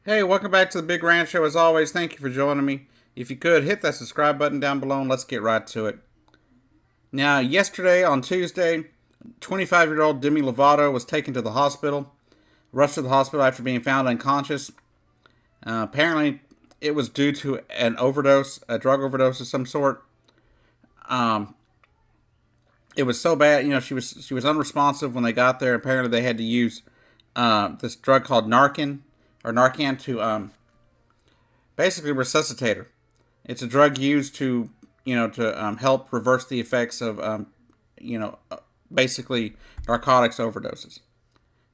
Hey, welcome back to the Big Ranch Show. As always, thank you for joining me. If you could, hit that subscribe button down below and let's get right to it. Now, yesterday on Tuesday, 25-year-old Demi Lovato was taken to the hospital, rushed to the hospital after being found unconscious. Apparently, it was due to an overdose, a drug overdose of some sort. Um, it was so bad, she was unresponsive when they got there. Apparently, they had to use this drug called Narcan to basically resuscitate her. It's a drug used to, help reverse the effects of, you know, basically narcotics overdoses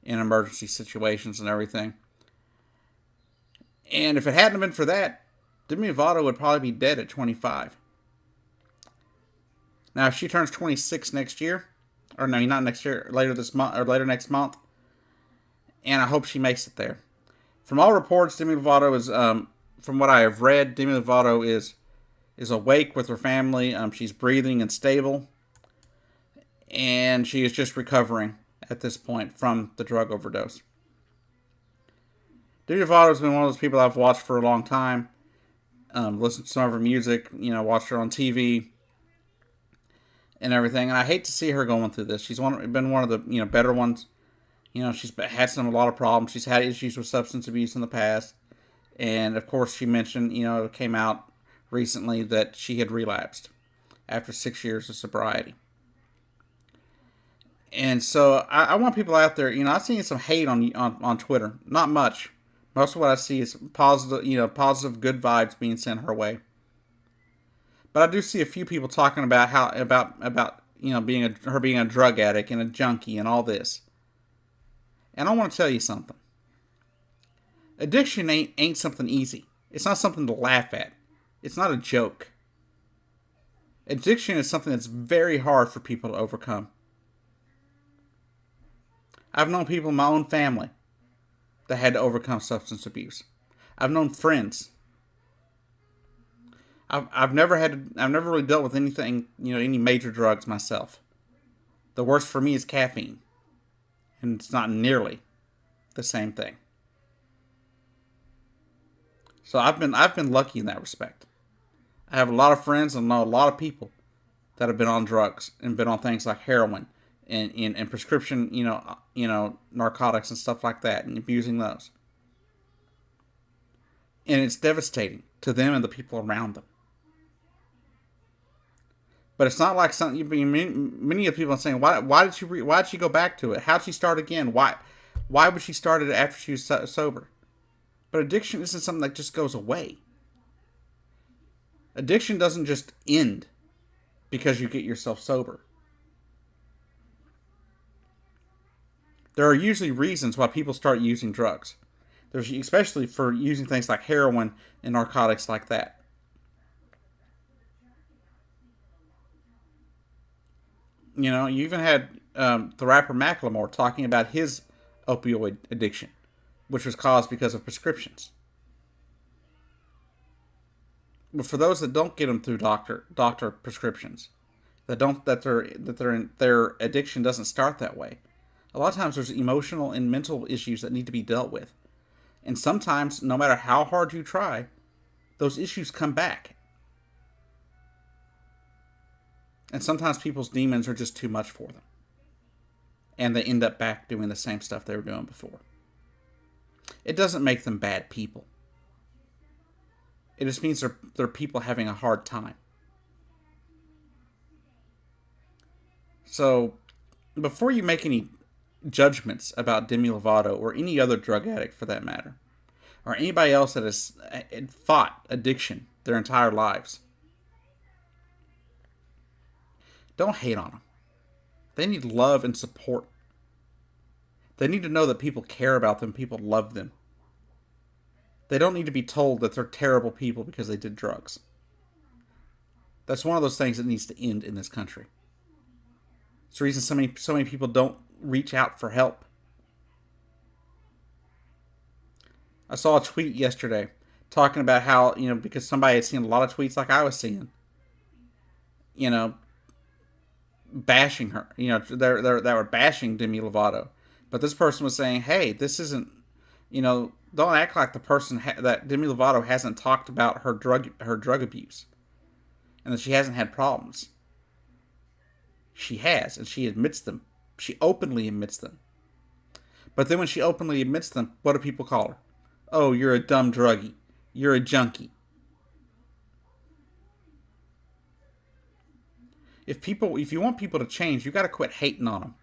in emergency situations and everything. And if it hadn't been for that, Demi Lovato would probably be dead at 25. Now, if she turns 26 next year, or no, not next year, later this month or later next month, and I hope she makes it there. From all reports, Demi Lovato is, from what I have read, Demi Lovato is awake with her family. She's breathing and stable, and she is just recovering at this point from the drug overdose. Demi Lovato has been one of those people I've watched for a long time. Listened to some of her music, watched her on TV and everything. And I hate to see her going through this. She's been one of the better ones. She's had a lot of problems. She's had issues with substance abuse in the past, and of course, she mentioned it came out recently that she had relapsed after 6 years of sobriety. And so I want people out there. I've seen some hate on Twitter. Not much. Most of what I see is positive. Positive, good vibes being sent her way. But I do see a few people talking about how about being her being a drug addict and a junkie and all this. And I want to tell you something. Addiction ain't something easy. It's not something to laugh at. It's not a joke. Addiction is something that's very hard for people to overcome. I've known people in my own family that had to overcome substance abuse. I've known friends. I've never really dealt with anything, any major drugs myself. The worst for me is caffeine, and it's not nearly the same thing. So I've been lucky in that respect. I have a lot of friends and know a lot of people that have been on drugs and been on things like heroin and prescription, narcotics and stuff like that, and abusing those. And it's devastating to them and the people around them. But it's not like something. Many of the people are saying, why did she go back to it? How did she start again? Why would she start it after she was sober? But addiction isn't something that just goes away. Addiction doesn't just end because you get yourself sober. There are usually reasons why people start using drugs. There's especially for using things like heroin and narcotics like that. You even had the rapper Macklemore talking about his opioid addiction, which was caused because of prescriptions. But for those that don't get them through doctor prescriptions, that don't their addiction doesn't start that way. A lot of times there's emotional and mental issues that need to be dealt with. And sometimes, no matter how hard you try, those issues come back. And sometimes people's demons are just too much for them. And they end up back doing the same stuff they were doing before. It doesn't make them bad people. It just means they're people having a hard time. So, before you make any judgments about Demi Lovato or any other drug addict for that matter, or anybody else that has fought addiction their entire lives, don't hate on them. They need love and support. They need to know that people care about them, people love them. They don't need to be told that they're terrible people because they did drugs. That's one of those things that needs to end in this country. It's the reason so many people don't reach out for help. I saw a tweet yesterday talking about how, because somebody had seen a lot of tweets like I was seeing, you know, bashing her. They were bashing Demi Lovato, but this person was saying, "Hey, this isn't. Don't act like the person that Demi Lovato hasn't talked about her drug abuse and that she hasn't had problems. She has, and she admits them. She openly admits them. But then when she openly admits them, what do people call her? Oh, you're a dumb druggie. You're a junkie. If you want people to change, you got to quit hating on them.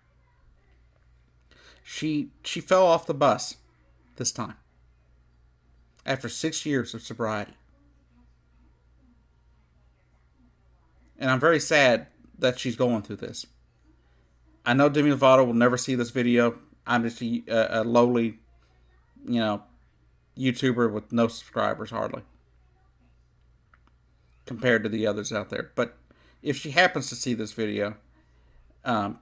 She fell off the bus this time after 6 years of sobriety. And I'm very sad that she's going through this. I know Demi Lovato will never see this video. I'm just a lowly, YouTuber with no subscribers hardly compared to the others out there. But if she happens to see this video, I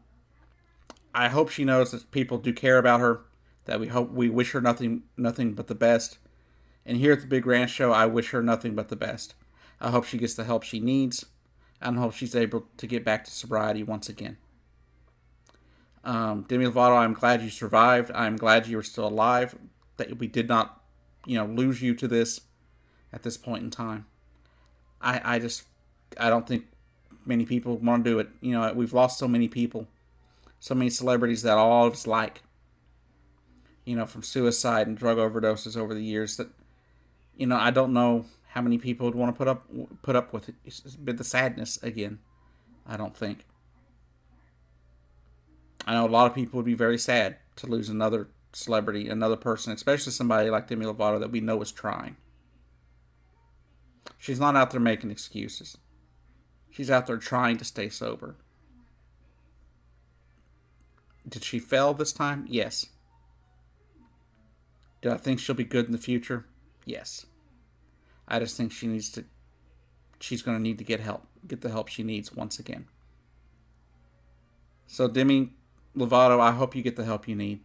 hope she knows that people do care about her. That we wish her nothing but the best. And here at the Big Ranch Show, I wish her nothing but the best. I hope she gets the help she needs. I hope she's able to get back to sobriety once again. Demi Lovato, I'm glad you survived. I'm glad you were still alive. That we did not, lose you to this at this point in time. I don't think many people want to do it. We've lost so many people, so many celebrities that all of us like. From suicide and drug overdoses over the years. That, I don't know how many people would want to put up with it. It's been the sadness again. I don't think. I know a lot of people would be very sad to lose another celebrity, another person, especially somebody like Demi Lovato that we know is trying. She's not out there making excuses. She's out there trying to stay sober. Did she fail this time? Yes. Do I think she'll be good in the future? Yes. I just think she's going to need to get help. Get the help she needs once again. So Demi Lovato, I hope you get the help you need.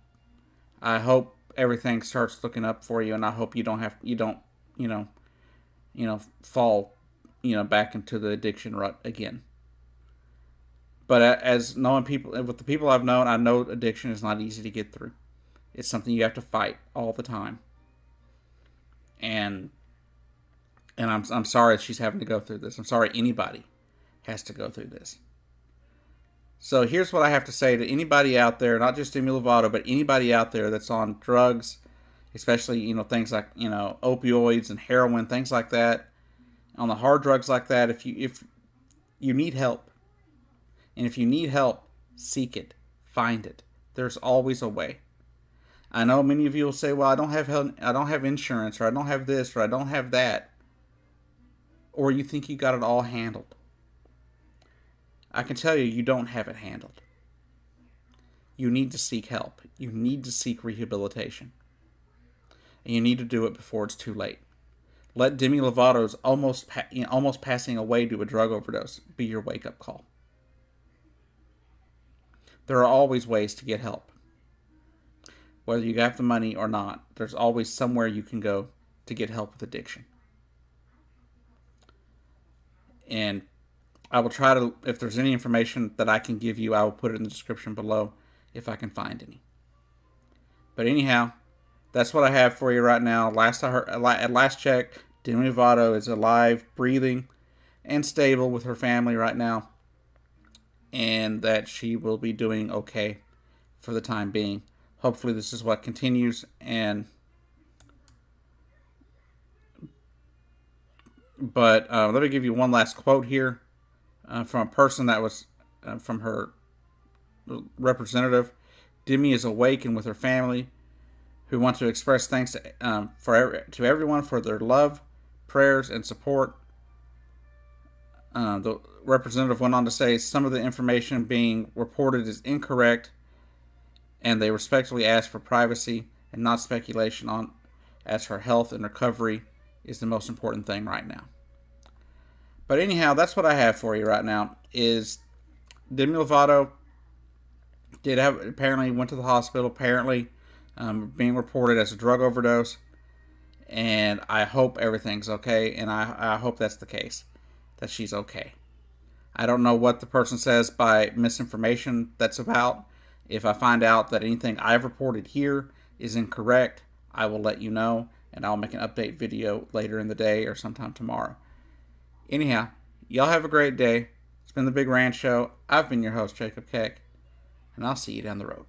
I hope everything starts looking up for you, and I hope you don't fall, back into the addiction rut again. But as knowing people, with the people I've known, I know addiction is not easy to get through. It's something you have to fight all the time. And I'm sorry that she's having to go through this. I'm sorry anybody has to go through this. So here's what I have to say to anybody out there, not just Demi Lovato, but anybody out there that's on drugs, especially, things like, opioids and heroin, things like that, on the hard drugs like that. If you need help, and if you need help, seek it, find it. There's always a way. I know many of you will say, well, I don't have insurance, or I don't have this, or I don't have that. Or you think you got it all handled. I can tell you don't have it handled. You need to seek help. You need to seek rehabilitation. And you need to do it before it's too late. Let Demi Lovato's almost passing away to a drug overdose be your wake-up call. There are always ways to get help. Whether you have the money or not, there's always somewhere you can go to get help with addiction. And I will try to, if there's any information that I can give you, I will put it in the description below if I can find any. But anyhow, that's what I have for you right now. At last check, Demi Lovato is alive, breathing, and stable with her family right now. And that she will be doing okay for the time being. Hopefully this is what continues. But let me give you one last quote here. From a person that was from her representative. Demi is awake and with her family, who want to express thanks to everyone for their love, prayers, and support. The representative went on to say some of the information being reported is incorrect, and they respectfully ask for privacy and not speculation on, as her health and recovery is the most important thing right now. But anyhow, that's what I have for you right now. Is Demi Lovato apparently went to the hospital, apparently being reported as a drug overdose. And I hope everything's okay, and I hope that's the case, that she's okay. I don't know what the person says by misinformation that's about. If I find out that anything I've reported here is incorrect, I will let you know, and I'll make an update video later in the day or sometime tomorrow. Anyhow, y'all have a great day. It's been the Big Ranch Show. I've been your host, Jacob Keck, and I'll see you down the road.